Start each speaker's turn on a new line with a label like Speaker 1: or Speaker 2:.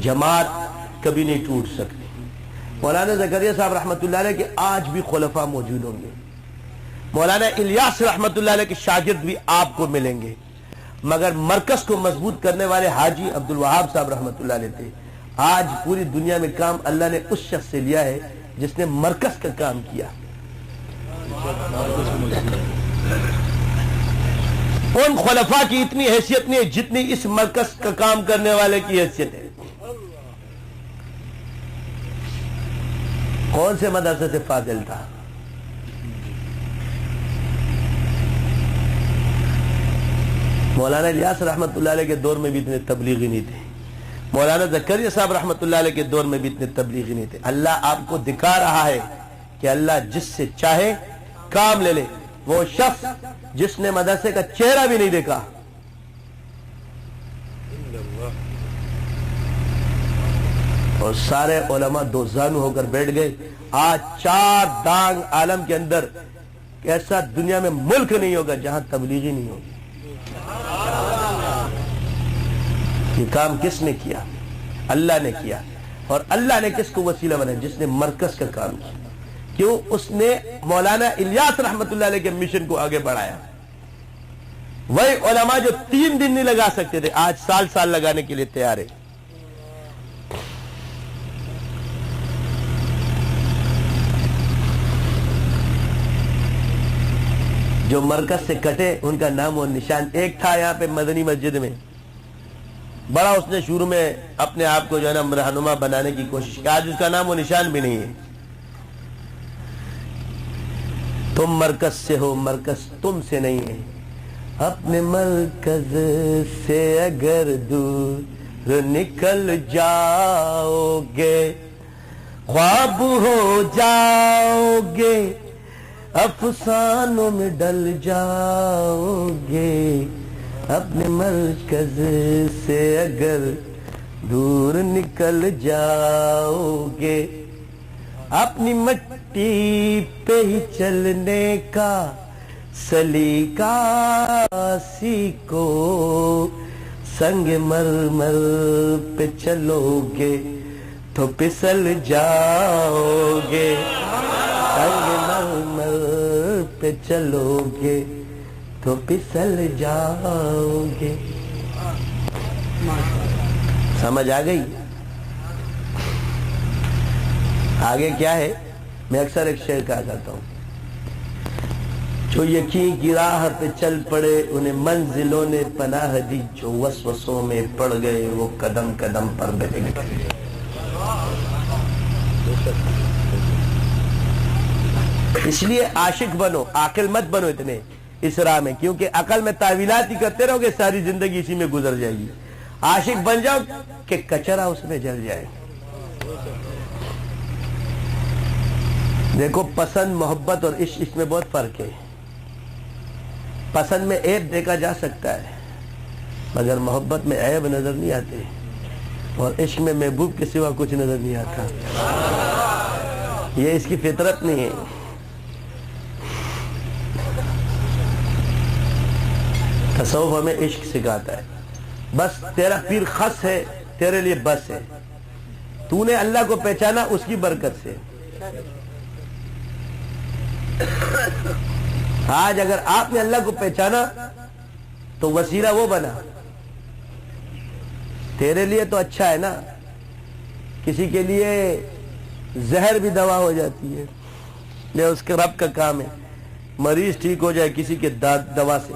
Speaker 1: جماعت کبھی نہیں ٹوٹ سکتی۔ مولانا زکریا صاحب رحمۃ اللہ علیہ کے آج بھی خلفاء موجود ہوں گے، مولانا الیاس رحمۃ اللہ علیہ کے شاگرد بھی آپ کو ملیں گے، مگر مرکز کو مضبوط کرنے والے حاجی عبد الوہاب صاحب رحمۃ اللہ علیہ تھے۔ آج پوری دنیا میں کام اللہ نے اس شخص سے لیا ہے جس نے مرکز کا کام کیا۔ ان خلفاء کی اتنی حیثیت نہیں ہے جتنی اس مرکز کا کام کرنے والے کی حیثیت ہے۔ کون سے مدرسے سے فاضل تھا؟ مولانا الیاس رحمت اللہ علیہ کے دور میں بھی اتنے تبلیغی نہیں تھے، مولانا زکریا صاحب رحمت اللہ علیہ کے دور میں بھی اتنے تبلیغی نہیں تھے۔ اللہ آپ کو دکھا رہا ہے کہ اللہ جس سے چاہے کام لے لے۔ وہ شخص جس نے مدرسے کا چہرہ بھی نہیں دیکھا، اور سارے علماء دو زانو ہو کر بیٹھ گئے۔ آج 4 دانگ عالم کے اندر ایسا دنیا میں ملک نہیں ہوگا جہاں تبلیغی نہیں ہوگی۔ یہ کام کس نے کیا؟ اللہ نے کیا۔ اور اللہ نے کس کو وسیلہ بنایا؟ جس نے مرکز کا کام کیا۔ کیوں؟ اس نے مولانا الیاس رحمت اللہ علیہ کے مشن کو آگے بڑھایا۔ وہی علماء جو 3 دن نہیں لگا سکتے تھے آج سال سال لگانے کے لیے تیار ہے۔ جو مرکز سے کٹے ان کا نام و نشان ایک تھا یہاں پہ مدنی مسجد میں، بڑا اس نے شروع میں اپنے آپ کو جو ہے نا رہنما بنانے کی کوشش کی، آج اس کا نام و نشان بھی نہیں ہے۔ تم مرکز سے ہو، مرکز تم سے نہیں ہے۔ اپنے مرکز سے اگر دور نکل جاؤ گے، خواب ہو جاؤ گے، افسانوں میں ڈل جاؤ گے۔ اپنے مرکز سے اگر دور نکل جاؤ گے، اپنی مٹی پہ ہی چلنے کا سلیقہ سیکھو، سنگ مرمر پہ چلو گے تو پسل جاؤ گے، سنگ مرمر پہ چلو گے تو پسل جاؤ گے۔ سمجھ آ گئی؟ آگے کیا ہے؟ میں اکثر ایک شعر کہا کرتا ہوں، جو یقین کی راہ پہ چل پڑے انہیں منزلوں نے پناہ دی، جو وسوسوں میں پڑ گئے وہ قدم قدم پر بہک گئے۔ اس لیے عاشق بنو، عاقل مت بنو اتنے اس راہ میں، کیونکہ عقل میں تعویلات ہی کرتے رہو گے ساری زندگی اسی میں گزر جائے گی۔ عاشق بن جاؤ کہ کچرا اس میں جل جائے۔ دیکھو پسند، محبت اور عشق، اس میں بہت فرق ہے۔ پسند میں عیب دیکھا جا سکتا ہے مگر محبت میں عیب نظر نہیں آتے، اور عشق میں محبوب کے سوا کچھ نظر نہیں آتا۔ یہ اس کی فطرت نہیں ہے۔ تصوف ہمیں عشق سکھاتا ہے۔ بس تیرا پیر خاص ہے، تیرے لیے بس ہے، تو نے اللہ کو پہچانا اس کی برکت سے۔ آج اگر آپ نے اللہ کو پہچانا تو وسیلہ وہ بنا، تیرے لیے تو اچھا ہے نا۔ کسی کے لیے زہر بھی دوا ہو جاتی ہے، یہ اس کے رب کا کام ہے۔ مریض ٹھیک ہو جائے کسی کے دوا سے،